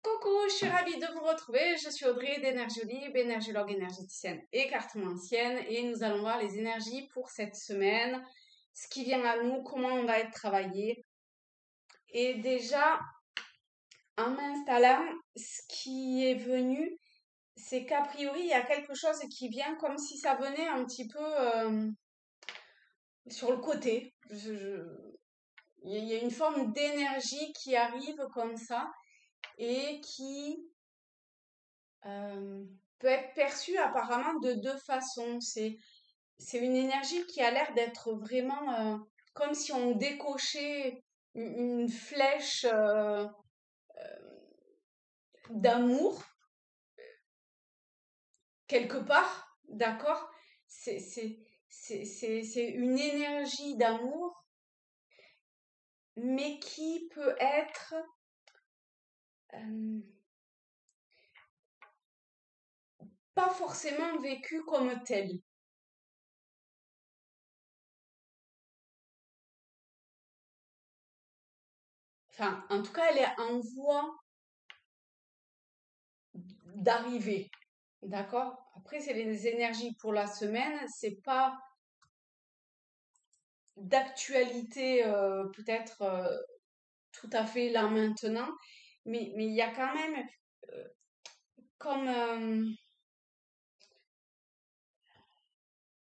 Coucou, je suis ravie de vous retrouver. Je suis Audrey d'Énergie Libre, énergologue énergéticienne et cartomancienne. Et nous allons voir les énergies pour cette semaine, ce qui vient à nous, comment on va être travaillé. Et déjà, en m'installant, ce qui est venu, c'est qu'a priori, il y a quelque chose qui vient comme si ça venait un petit peu sur le côté. Il y a une forme d'énergie qui arrive comme ça et qui peut être perçue apparemment de deux façons. C'est une énergie qui a l'air d'être vraiment comme si on décochait une flèche d'amour quelque part, d'accord? C'est une énergie d'amour, mais qui peut être euh, pas forcément vécue comme telle. Enfin, en tout cas, elle est en voie d'arriver. D'accord? Après, c'est les énergies pour la semaine. C'est pas d'actualité peut-être tout à fait là maintenant, mais il y a quand même euh, comme,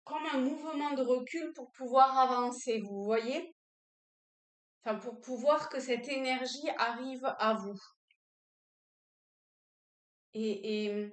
comme un mouvement de recul pour pouvoir avancer, vous voyez? Enfin, pour pouvoir que cette énergie arrive à vous. Et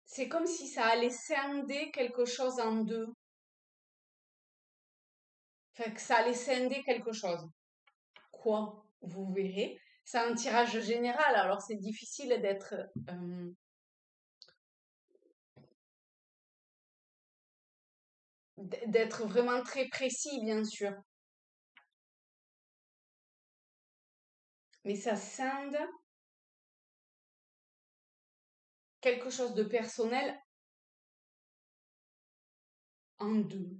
c'est comme si ça allait scinder quelque chose en deux. Enfin, que ça allait scinder quelque chose. Quoi? Vous verrez. C'est un tirage général, alors c'est difficile d'être vraiment très précis, bien sûr. Mais ça scinde quelque chose de personnel en deux.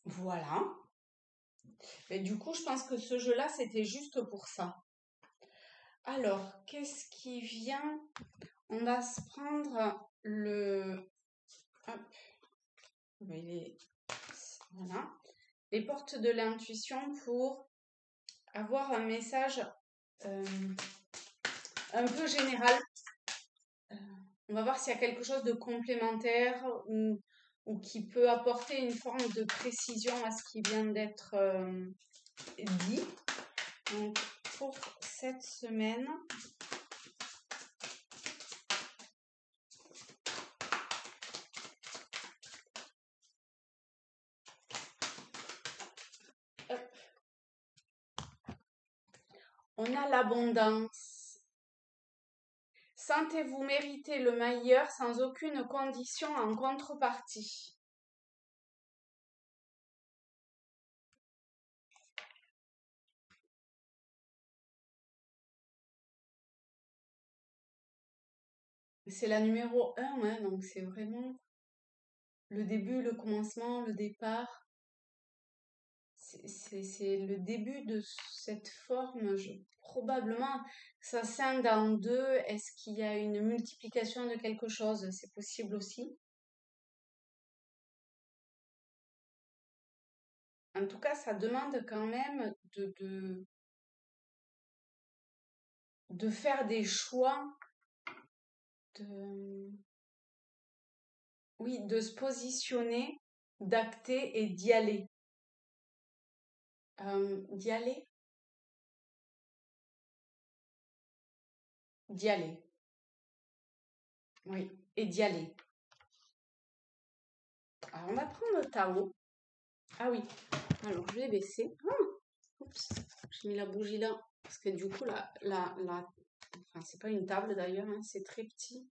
Voilà. Et du coup, je pense que ce jeu-là, c'était juste pour ça. Alors, qu'est-ce qui vient? On va se prendre le... Hop. Voilà. Les portes de l'intuition pour avoir un message euh, un peu général. On va voir s'il y a quelque chose de complémentaire ou qui peut apporter une forme de précision à ce qui vient d'être dit. Donc, pour cette semaine, on a l'abondance. Sentez-vous mériter le meilleur sans aucune condition en contrepartie. C'est la numéro 1, hein, donc c'est vraiment le début, le commencement, le départ. C'est le début de cette forme. Probablement, ça scinde en deux. Est-ce qu'il y a une multiplication de quelque chose? C'est possible aussi. En tout cas, ça demande quand même de faire des choix, de, oui, de se positionner, d'acter et d'y aller. D'y aller, d'y aller, oui, et d'y aller. Alors, on va prendre le Tao. Ah oui, alors je vais baisser. Ah, oups, j'ai mis la bougie là, parce que du coup, enfin, c'est pas une table d'ailleurs, hein, c'est très petit.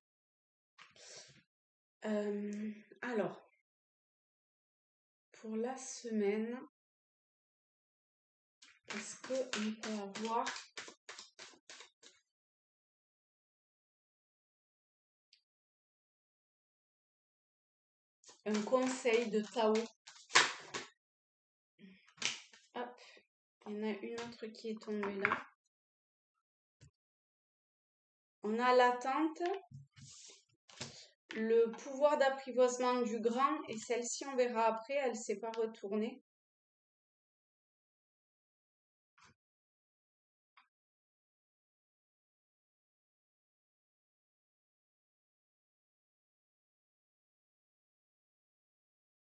Alors, pour la semaine, est-ce qu'on peut avoir un conseil de Tao Il y en a une autre qui est tombée là. On a l'attente, le pouvoir d'apprivoisement du grand, et celle-ci, on verra après, elle ne s'est pas retournée.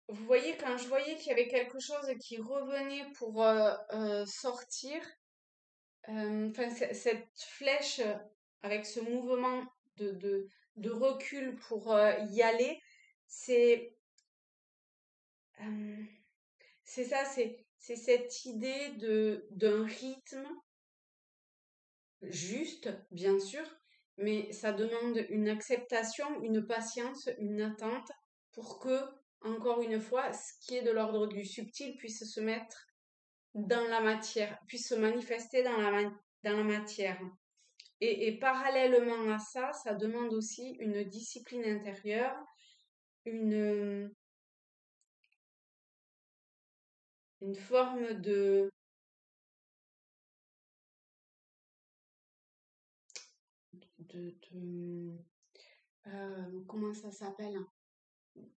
Vous voyez, quand je voyais qu'il y avait quelque chose qui revenait pour sortir, cette flèche avec ce mouvement de recul pour y aller, c'est c'est ça, c'est cette idée d'un rythme juste, bien sûr, mais ça demande une acceptation, une patience, une attente pour que, encore une fois, ce qui est de l'ordre du subtil puisse se mettre dans la matière, puisse se manifester dans la matière. Et parallèlement à ça, ça demande aussi une discipline intérieure, une forme comment ça s'appelle?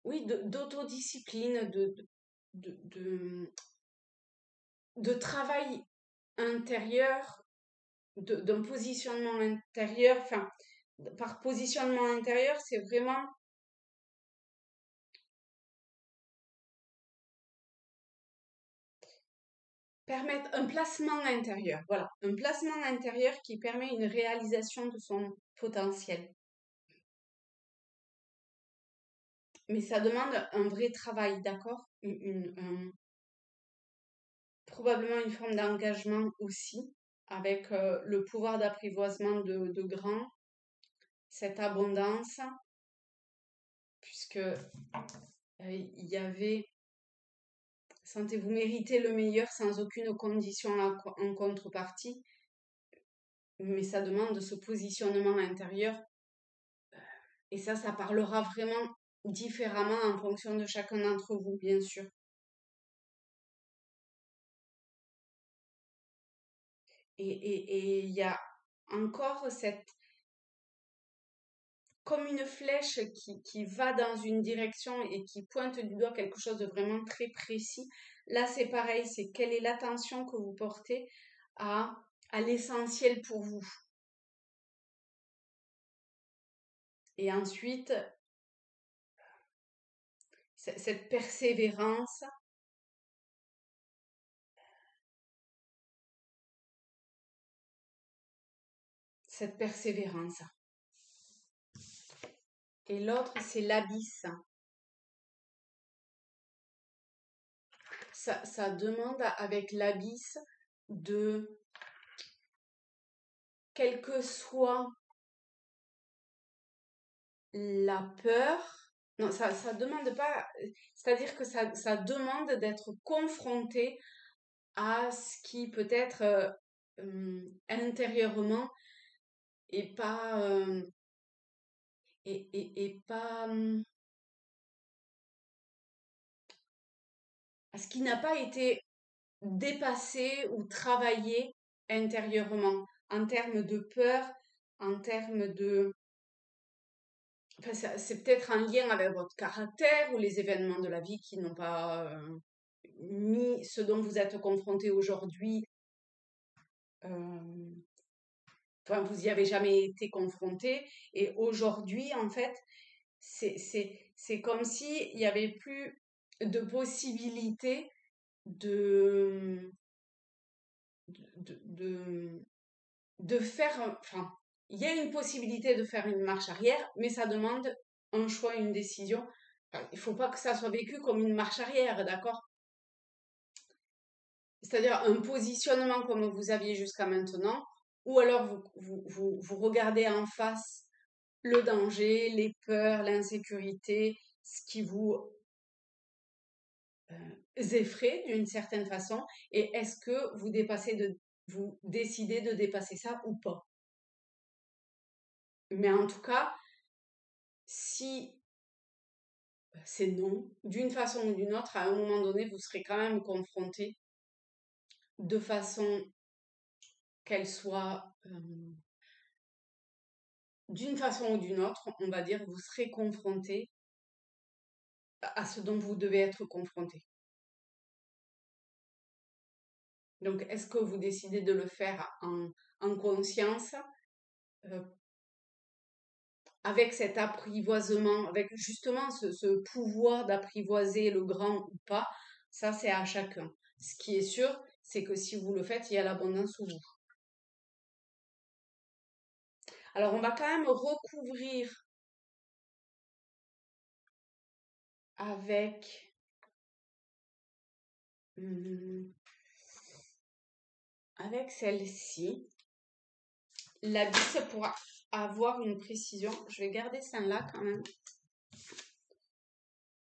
Oui, d'autodiscipline, de, de, de travail intérieur, d'un positionnement intérieur. Enfin, par positionnement intérieur, c'est vraiment permettre un placement intérieur. Voilà, un placement intérieur qui permet une réalisation de son potentiel. Mais ça demande un vrai travail, d'accord? Probablement une forme d'engagement aussi, avec le pouvoir d'apprivoisement de grand, cette abondance, puisque il y avait sentez-vous mériter le meilleur sans aucune condition en contrepartie, mais ça demande ce positionnement intérieur, et ça parlera vraiment différemment en fonction de chacun d'entre vous, bien sûr. Et il y a encore comme une flèche qui va dans une direction et qui pointe du doigt quelque chose de vraiment très précis. Là, c'est pareil, c'est quelle est l'attention que vous portez à, à l'essentiel pour vous. Et ensuite, cette persévérance, cette persévérance. Et l'autre, c'est l'abysse. Ça demande avec l'abysse de, quelle que soit la peur, non, ça demande pas, c'est-à-dire que ça demande d'être confronté à ce qui peut-être intérieurement et pas, et pas, à ce qui n'a pas été dépassé ou travaillé intérieurement, en termes de peur, en termes de... Enfin, c'est peut-être en lien avec votre caractère ou les événements de la vie qui n'ont pas mis ce dont vous êtes confronté aujourd'hui. Enfin, vous y avez jamais été confronté. Et aujourd'hui, en fait, c'est comme s'il n'y avait plus de possibilité de, de, de, de faire, enfin, il y a une possibilité de faire une marche arrière, mais ça demande un choix, une décision. Enfin, il ne faut pas que ça soit vécu comme une marche arrière, d'accord? C'est-à-dire un positionnement comme vous aviez jusqu'à maintenant, ou alors vous regardez en face le danger, les peurs, l'insécurité, ce qui vous effraie d'une certaine façon, et est-ce que vous décidez de dépasser ça ou pas? Mais en tout cas, si c'est non, d'une façon ou d'une autre, à un moment donné, vous serez quand même confronté de façon qu'elle soit d'une façon ou d'une autre, on va dire, vous serez confronté à ce dont vous devez être confronté. Donc, est-ce que vous décidez de le faire en conscience, euh, avec cet apprivoisement, avec justement ce pouvoir d'apprivoiser le grand ou pas? Ça, c'est à chacun. Ce qui est sûr, c'est que si vous le faites, il y a l'abondance au vous. Alors, on va quand même recouvrir avec avec celle-ci. La vis pour avoir une précision. Je vais garder celle-là quand même.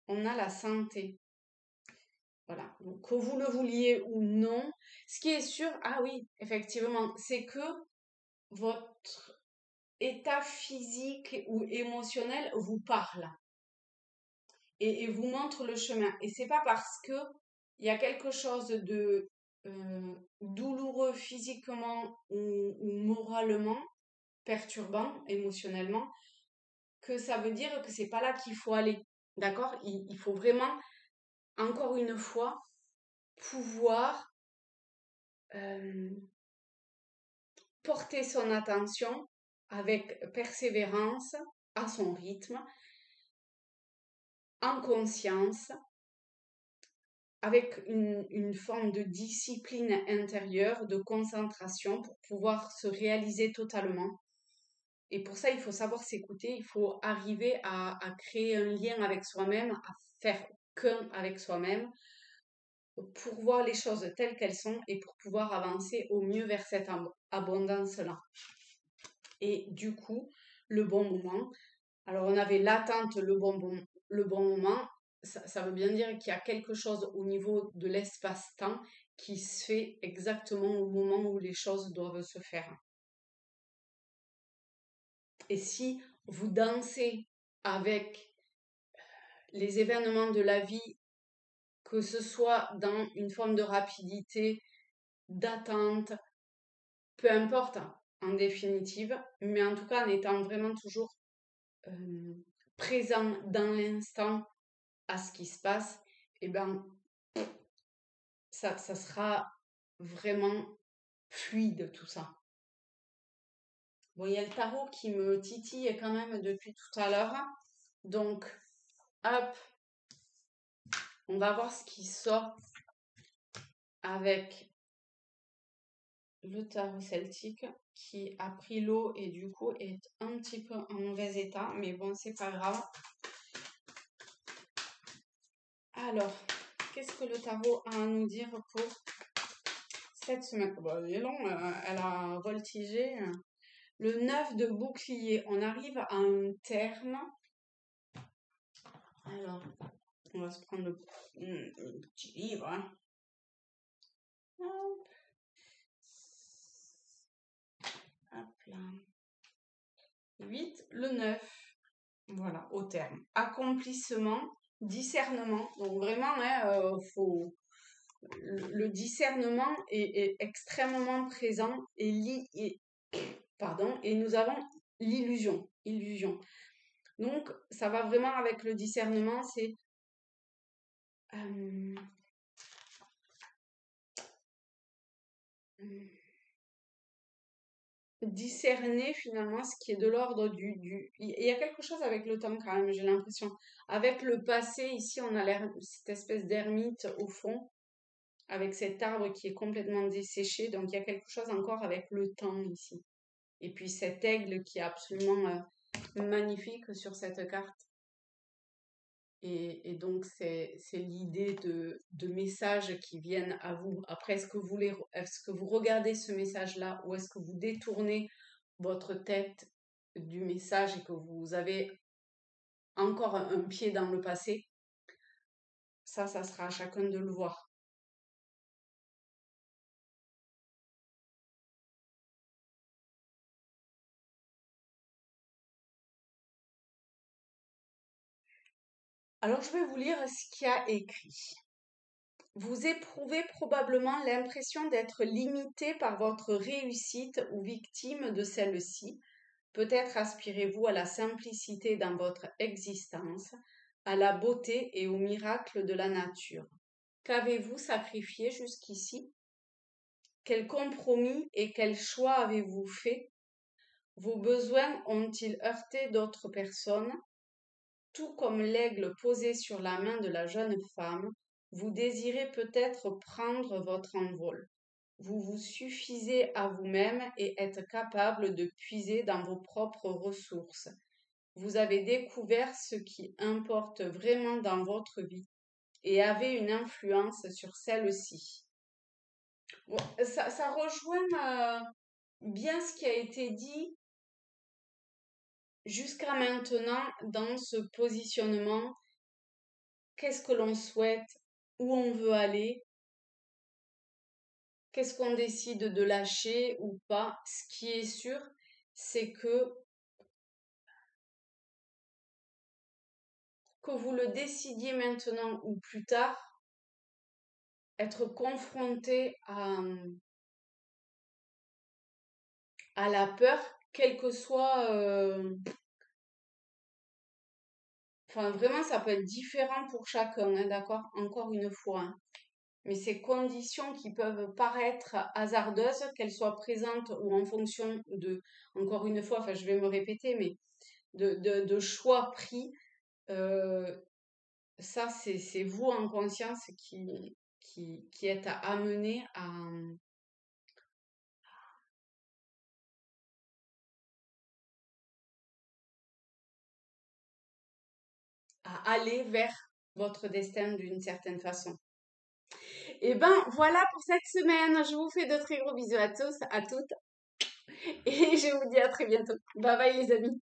On a la santé. Voilà. Donc, que vous le vouliez ou non, ce qui est sûr, ah oui, effectivement, c'est que votre état physique ou émotionnel vous parle et vous montre le chemin. Et c'est pas parce que il y a quelque chose de douloureux physiquement ou moralement, perturbant émotionnellement, que ça veut dire que c'est pas là qu'il faut aller. D'accord? Il faut vraiment, encore une fois, pouvoir porter son attention avec persévérance à son rythme, en conscience, avec une forme de discipline intérieure, de concentration pour pouvoir se réaliser totalement. Et pour ça, il faut savoir s'écouter, il faut arriver à créer un lien avec soi-même, à faire qu'un avec soi-même, pour voir les choses telles qu'elles sont et pour pouvoir avancer au mieux vers cette abondance-là. Et du coup, le bon moment. Alors, on avait l'attente, le bon moment. Ça veut bien dire qu'il y a quelque chose au niveau de l'espace-temps qui se fait exactement au moment où les choses doivent se faire. Et si vous dansez avec les événements de la vie, que ce soit dans une forme de rapidité, d'attente, peu importe en définitive, mais en tout cas en étant vraiment toujours présent dans l'instant à ce qui se passe, et ben ça sera vraiment fluide tout ça. Bon, il y a le tarot qui me titille quand même depuis tout à l'heure. Donc, hop, on va voir ce qui sort avec le tarot celtique qui a pris l'eau et du coup est un petit peu en mauvais état. Mais bon, c'est pas grave. Alors, qu'est-ce que le tarot a à nous dire pour cette semaine? Bon, elle est longue, elle a voltigé. Le 9 de bouclier, on arrive à un terme. Alors, on va se prendre le petit livre. Hein. Hop. Hop là. 8, le 9. Voilà, au terme. Accomplissement, discernement. Donc vraiment, hein, le discernement est extrêmement présent et nous avons l'illusion. Illusion. Donc, ça va vraiment avec le discernement, c'est discerner finalement ce qui est de l'ordre du... Il y a quelque chose avec le temps quand même, j'ai l'impression. Avec le passé, ici, on a cette espèce d'ermite au fond, avec cet arbre qui est complètement desséché. Donc, il y a quelque chose encore avec le temps ici. Et puis cet aigle qui est absolument magnifique sur cette carte. Et donc, c'est l'idée de messages qui viennent à vous. Après, est-ce que vous regardez ce message-là ou est-ce que vous détournez votre tête du message et que vous avez encore un pied dans le passé? Ça sera à chacun de le voir. Alors, je vais vous lire ce qu'il y a écrit. Vous éprouvez probablement l'impression d'être limité par votre réussite ou victime de celle-ci. Peut-être aspirez-vous à la simplicité dans votre existence, à la beauté et au miracle de la nature. Qu'avez-vous sacrifié jusqu'ici? Quel compromis et quel choix avez-vous fait? Vos besoins ont-ils heurté d'autres personnes? Tout comme l'aigle posé sur la main de la jeune femme, vous désirez peut-être prendre votre envol. Vous vous suffisez à vous-même et êtes capable de puiser dans vos propres ressources. Vous avez découvert ce qui importe vraiment dans votre vie et avez une influence sur celle-ci. Bon, ça rejoint bien ce qui a été dit jusqu'à maintenant dans ce positionnement. Qu'est-ce que l'on souhaite? Où on veut aller? Qu'est-ce qu'on décide de lâcher ou pas? Ce qui est sûr, c'est que vous le décidiez maintenant ou plus tard, être confronté à la peur, quel que soit... Enfin, vraiment, ça peut être différent pour chacun, hein, d'accord? Encore une fois, hein. Mais ces conditions qui peuvent paraître hasardeuses, qu'elles soient présentes ou en fonction de, encore une fois, enfin je vais me répéter, mais de choix pris, euh, ça c'est vous en conscience qui êtes amené à aller vers votre destin d'une certaine façon. Et ben voilà pour cette semaine. Je vous fais de très gros bisous à tous, à toutes. Et je vous dis à très bientôt. Bye bye les amis.